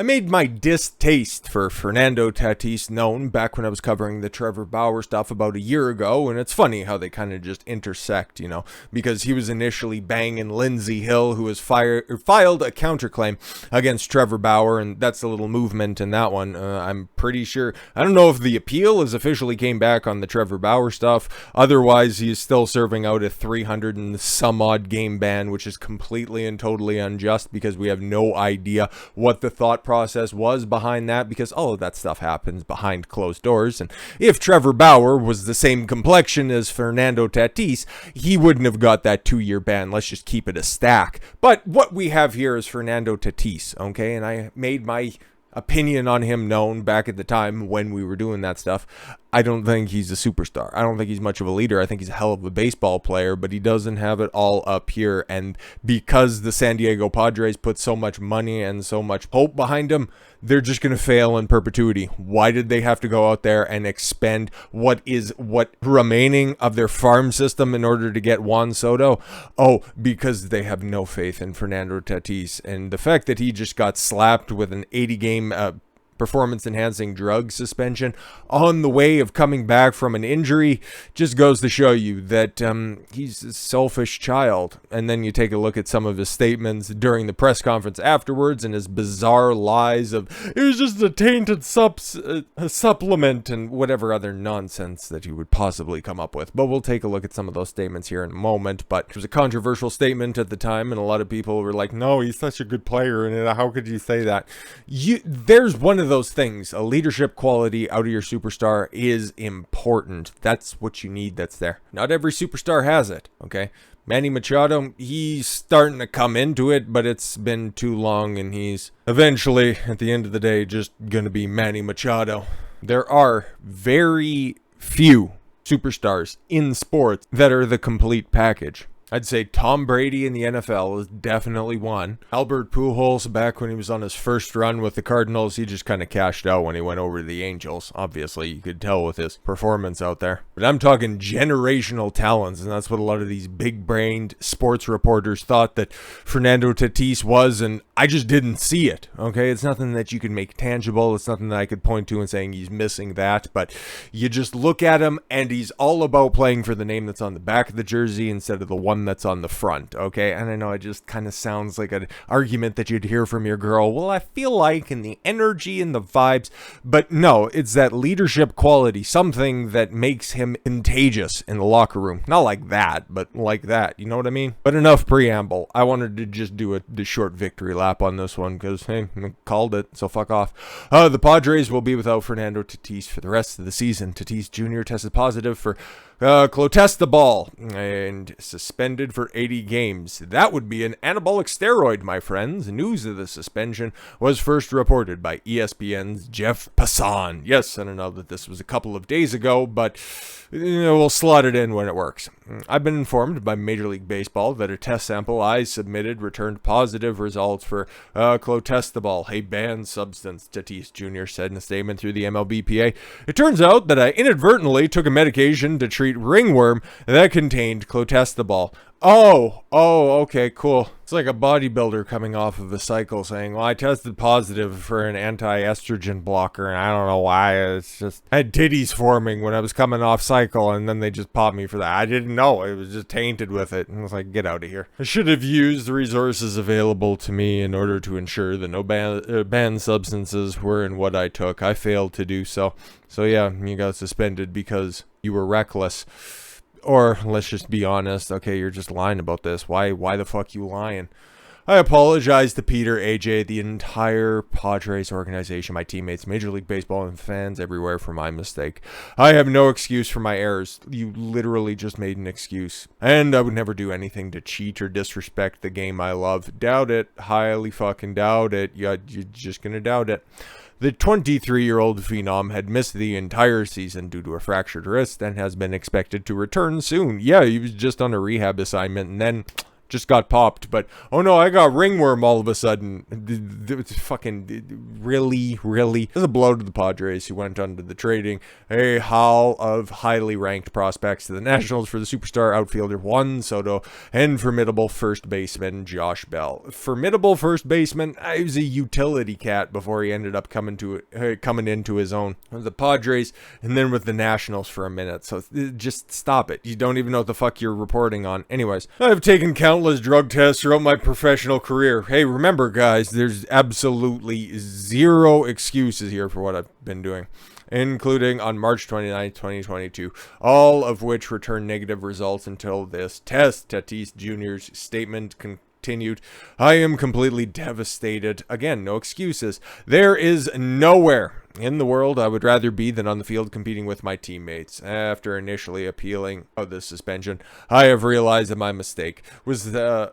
I made my distaste for Fernando Tatis known back when I was covering the Trevor Bauer stuff about a year ago, and it's funny how they kind of just intersect, because he was initially banging Lindsey Hill, who has filed a counterclaim against Trevor Bauer, and that's a little movement in that one. I'm pretty sure, I don't know if the appeal has officially came back on the Trevor Bauer stuff, otherwise he is still serving out a 300 and some odd game ban, which is completely and totally unjust because we have no idea what the thought process was behind that, because all of that stuff happens behind closed doors. And if Trevor Bauer was the same complexion as Fernando Tatis, he wouldn't have got that 2-year ban. Let's just keep it a stack. But what we have here is Fernando Tatis, okay? And I made my opinion on him known back at the time when we were doing that stuff. I don't think he's a superstar. I don't think he's much of a leader. I think he's a hell of a baseball player, but he doesn't have it all up here. And because the San Diego Padres put so much money and so much hope behind him, they're just going to fail in perpetuity. Why did they have to go out there and expend what remaining of their farm system in order to get Juan Soto? Oh, because they have no faith in Fernando Tatis. And the fact that he just got slapped with an 80-game performance-enhancing drug suspension on the way of coming back from an injury just goes to show you that he's a selfish child. And then you take a look at some of his statements during the press conference afterwards and his bizarre lies of it was just a tainted supplement and whatever other nonsense that he would possibly come up with. But we'll take a look at some of those statements here in a moment. But it was a controversial statement at the time, and a lot of people were like, no, he's such a good player, and how could you say that? There's one of those things. A leadership quality out of your superstar is important. That's what you need that's there. Not every superstar has it, okay? Manny Machado, he's starting to come into it, but it's been too long, and he's eventually, at the end of the day, just going to be Manny Machado. There are very few superstars in sports that are the complete package. I'd say Tom Brady in the NFL is definitely one. Albert Pujols, back when he was on his first run with the Cardinals, he just kind of cashed out when he went over to the Angels. Obviously, you could tell with his performance out there. But I'm talking generational talents, and that's what a lot of these big-brained sports reporters thought that Fernando Tatis was, and I just didn't see it, okay? It's nothing that you can make tangible. It's nothing that I could point to and saying he's missing that, but you just look at him, and he's all about playing for the name that's on the back of the jersey instead of the one that's on the front, okay? And I know it just kind of sounds like an argument that you'd hear from your girl. Well, I feel like, and the energy and the vibes, but no, it's that leadership quality, something that makes him contagious in the locker room. Not like that, but like that, you know what I mean? But enough preamble. I wanted to just do the short victory lap on this one, because, hey, I called it, so fuck off. The Padres will be without Fernando Tatis for the rest of the season. Tatis Jr. tested positive for Clostebol and suspended for 80 games. That would be an anabolic steroid, my friends. News of the suspension was first reported by ESPN's Jeff Passan. Yes, I don't know that this was a couple of days ago, but we'll slot it in when it works. I've been informed by Major League Baseball that a test sample I submitted returned positive results for Clostebol, a banned substance, Tatis Jr. said in a statement through the MLBPA. It turns out that I inadvertently took a medication to treat ringworm that contained Clostebol. Oh, okay, cool. It's like a bodybuilder coming off of a cycle saying, well, I tested positive for an anti-estrogen blocker, and I don't know why. It's just, I had titties forming when I was coming off cycle, and then they just popped me for that. I didn't know. It was just tainted with it. And I was like, get out of here. I should have used the resources available to me in order to ensure that no banned substances were in what I took. I failed to do so. So yeah, you got suspended because you were reckless. Or let's just be honest, okay, you're just lying about this. Why the fuck you lying? I apologize to Peter, AJ, the entire Padres organization, my teammates, Major League Baseball, and fans everywhere for my mistake. I have no excuse for my errors. You literally just made an excuse. And I would never do anything to cheat or disrespect the game I love. Doubt it. Highly fucking doubt it. You're just gonna doubt it. The 23-year-old phenom had missed the entire season due to a fractured wrist and has been expected to return soon. Yeah, he was just on a rehab assignment, and then just got popped, but oh no, I got ringworm all of a sudden. Fucking really. This is a blow to the Padres, who went under the trading a haul of highly ranked prospects to the Nationals for the superstar outfielder Juan Soto and formidable first baseman Josh Bell. Formidable first baseman, he was a utility cat before he ended up coming into his own with the Padres and then with the Nationals for a minute. So just stop it. You don't even know what the fuck you're reporting on. Anyways, I've taken countless drug tests throughout my professional career. Hey, remember guys, there's absolutely zero excuses here for what I've been doing, including on March 29, 2022, all of which returned negative results until this test. Tatis Jr.'s statement continued, I am completely devastated. Again, no excuses. There is nowhere in the world I would rather be than on the field competing with my teammates. After initially appealing the suspension, I have realized that my mistake was the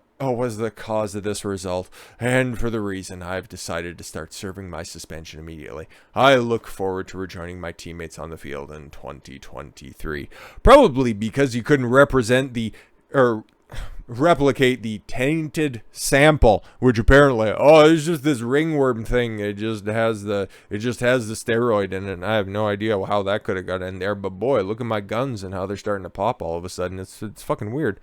cause of this result, and for the reason I have decided to start serving my suspension immediately. I look forward to rejoining my teammates on the field in 2023. Probably because you couldn't replicate the tainted sample, which apparently, it's just this ringworm thing. It just has the steroid in it. And I have no idea how that could have got in there. But boy, look at my guns and how they're starting to pop all of a sudden. It's fucking weird.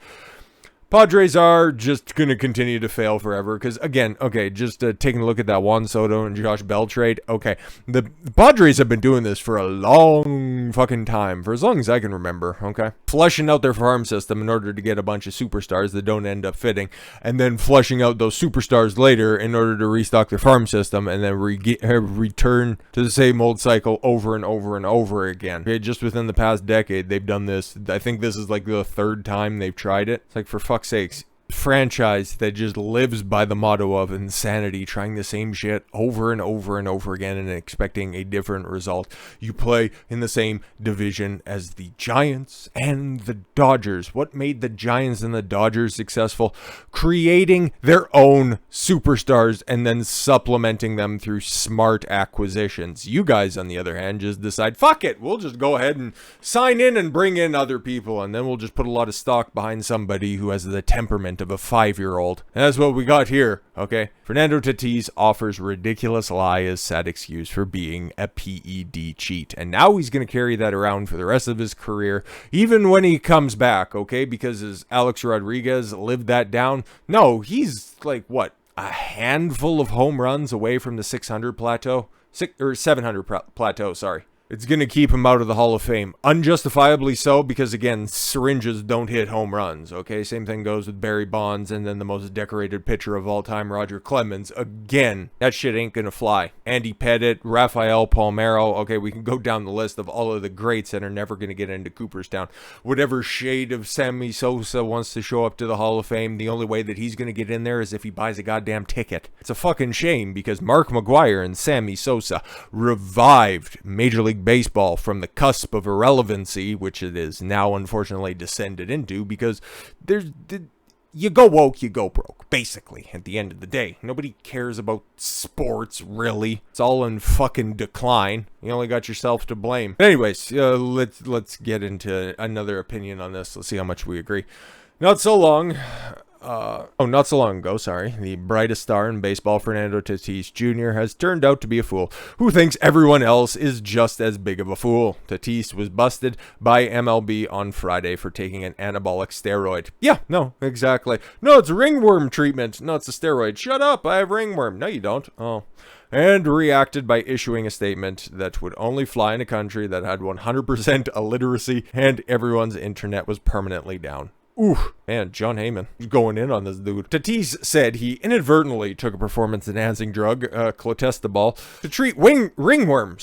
Padres are just going to continue to fail forever because, again, okay, just taking a look at that Juan Soto and Josh Bell trade, okay, the Padres have been doing this for a long fucking time, for as long as I can remember, okay? Flushing out their farm system in order to get a bunch of superstars that don't end up fitting, and then flushing out those superstars later in order to restock their farm system, and then return to the same old cycle over and over and over again. Okay, just within the past decade, they've done this. I think this is like the third time they've tried it. It's like, for fuck's sakes, franchise that just lives by the motto of insanity, trying the same shit over and over and over again and expecting a different result. You play in the same division as the Giants and the Dodgers. What made the Giants and the Dodgers successful? Creating their own superstars and then supplementing them through smart acquisitions. You guys, on the other hand, just decide, fuck it, we'll just go ahead and sign in and bring in other people, and then we'll just put a lot of stock behind somebody who has the temperament of a 5-year-old. That's what we got here, okay? Fernando Tatis offers ridiculous lie as sad excuse for being a PED cheat. And now he's going to carry that around for the rest of his career, even when he comes back, okay? Because as Alex Rodriguez lived that down, no, he's like, what, a handful of home runs away from the 600 plateau? 700 plateau, sorry. It's going to keep him out of the Hall of Fame. Unjustifiably so, because, again, syringes don't hit home runs, okay? Same thing goes with Barry Bonds and then the most decorated pitcher of all time, Roger Clemens. Again, that shit ain't going to fly. Andy Pettitte, Rafael Palmeiro. Okay, we can go down the list of all of the greats that are never going to get into Cooperstown. Whatever shade of Sammy Sosa wants to show up to the Hall of Fame, the only way that he's going to get in there is if he buys a goddamn ticket. It's a fucking shame because Mark McGwire and Sammy Sosa revived Major League Baseball from the cusp of irrelevancy, which it is now unfortunately descended into, because you go woke, you go broke, basically, at the end of the day. Nobody cares about sports, really. It's all in fucking decline. You only got yourself to blame. But anyways, let's get into another opinion on this. Let's see how much we agree. Not so long ago, the brightest star in baseball, Fernando Tatis Jr., has turned out to be a fool who thinks everyone else is just as big of a fool. Tatis was busted by MLB on Friday for taking an anabolic steroid. Yeah, no, exactly. No, it's ringworm treatment. No, it's a steroid. Shut up, I have ringworm. No, you don't. Oh. And reacted by issuing a statement that would only fly in a country that had 100% illiteracy and everyone's internet was permanently down. Ooh, man, John Heyman going in on this dude. Tatis said he inadvertently took a performance-enhancing drug, Clostebol, to treat ringworm,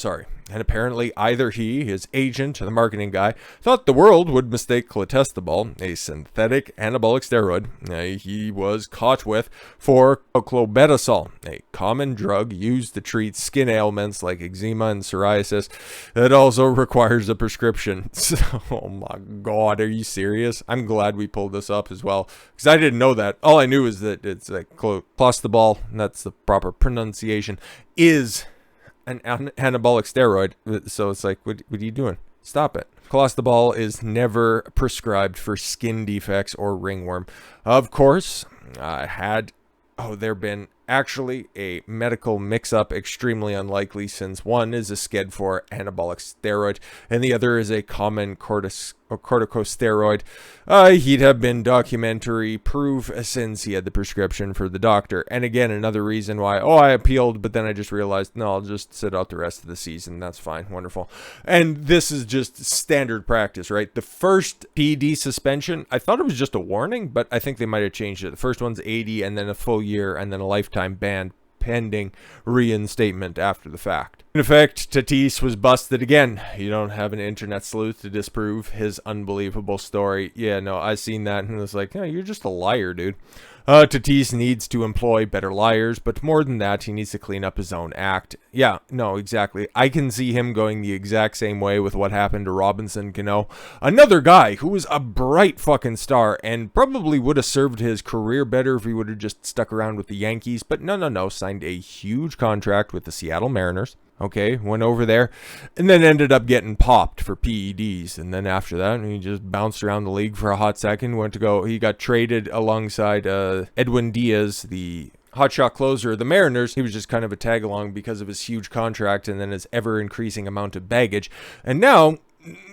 and apparently either he, his agent, the marketing guy, thought the world would mistake Clostebol, a synthetic anabolic steroid he was caught with, for Clobetasol, a common drug used to treat skin ailments like eczema and psoriasis that also requires a prescription. Oh my god, are you serious? I'm glad we pulled this up as well, because I didn't know that. All I knew is that it's like Clostebol, and that's the proper pronunciation, is an anabolic steroid. So it's like, what are you doing? Stop it. Clostebol is never prescribed for skin defects or ringworm. Of course, there been actually a medical mix-up, extremely unlikely, since one is a sked for anabolic steroid and the other is a common corticosteroid. He'd have been documentary proof since he had the prescription for the doctor. And again, another reason why, I appealed, but then I just realized, no, I'll just sit out the rest of the season. That's fine. Wonderful. And this is just standard practice, right? The first PED suspension, I thought it was just a warning, but I think they might have changed it. The first one's 80 and then a full year and then a lifetime ban pending reinstatement after the fact. In effect, Tatis was busted again. You don't have an internet sleuth to disprove his unbelievable story. Yeah, no, I seen that and it was like, you're just a liar, dude. Tatis needs to employ better liars, but more than that, he needs to clean up his own act. Yeah, no, exactly. I can see him going the exact same way with what happened to Robinson Cano. Another guy who was a bright fucking star and probably would have served his career better if he would have just stuck around with the Yankees, but no, signed a huge contract with the Seattle Mariners. Okay, went over there and then ended up getting popped for PEDs. And then after that, he just bounced around the league for a hot second. He got traded alongside Edwin Diaz, the hotshot closer of the Mariners. He was just kind of a tag along because of his huge contract and then his ever increasing amount of baggage. And now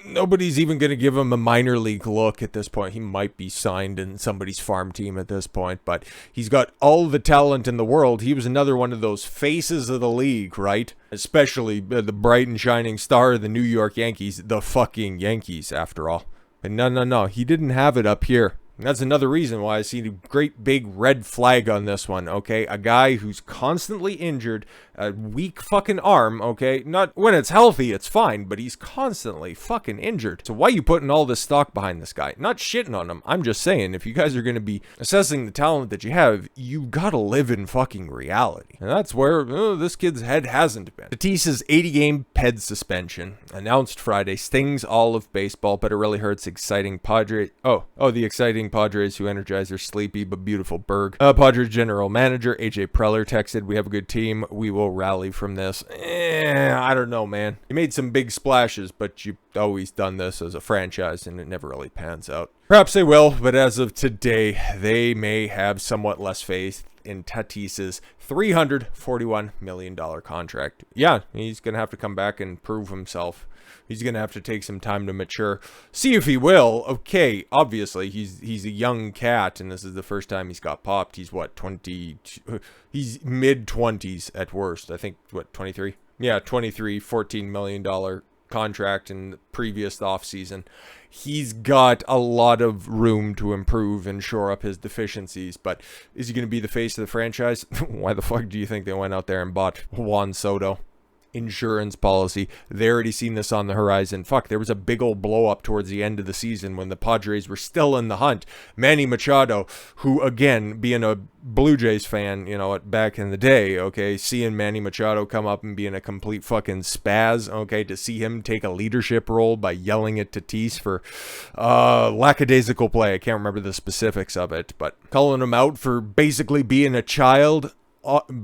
nobody's even going to give him a minor league look at this point. He might be signed in somebody's farm team at this point, but he's got all the talent in the world. He was another one of those faces of the league, right? Especially the bright and shining star of the New York Yankees, the fucking Yankees, after all. But no, he didn't have it up here. And that's another reason why I see a great big red flag on this one, okay? A guy who's constantly injured, a weak fucking arm, okay? Not when it's healthy, it's fine, but he's constantly fucking injured. So why are you putting all this stock behind this guy? Not shitting on him. I'm just saying, if you guys are going to be assessing the talent that you have, you gotta live in fucking reality. And that's where this kid's head hasn't been. Tatis's 80-game PED suspension, announced Friday, stings all of baseball, but it really hurts exciting Padres. The exciting Padres who energize their sleepy but beautiful Berg. Padres general manager AJ Preller texted, "We have a good team. We will rally from this." I don't know, man. You made some big splashes, but you've always done this as a franchise and it never really pans out. Perhaps they will, but as of today, they may have somewhat less faith in Tatis's $341 million contract. Yeah, he's going to have to come back and prove himself. He's going to have to take some time to mature. See if he will. Okay, obviously, he's a young cat, and this is the first time he's got popped. He's, 20? He's mid-20s at worst. I think, 23? Yeah, 23, $14 million contract in the previous offseason. He's got a lot of room to improve and shore up his deficiencies, but is he going to be the face of the franchise? Why the fuck do you think they went out there and bought Juan Soto? Insurance policy. They already seen this on the horizon. Fuck, there was a big old blow up towards the end of the season when the Padres were still in the hunt. Manny Machado, who again, being a Blue Jays fan, back in the day, okay, seeing Manny Machado come up and being a complete fucking spaz, okay, to see him take a leadership role by yelling at Tatis for lackadaisical play. I can't remember the specifics of it, but calling him out for basically being a child,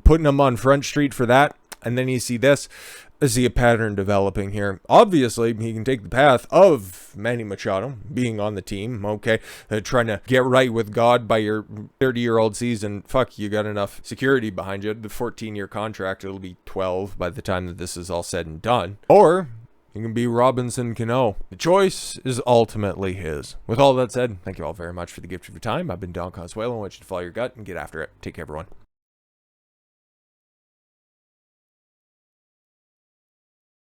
putting him on Front Street for that. And then you see this. I see a pattern developing here. Obviously, he can take the path of Manny Machado being on the team, okay? Trying to get right with God by your 30-year-old season. Fuck, you got enough security behind you. The 14-year contract, it'll be 12 by the time that this is all said and done. Or you can be Robinson Cano. The choice is ultimately his. With all that said, thank you all very much for the gift of your time. I've been Don Consuelo. I want you to follow your gut and get after it. Take care, everyone.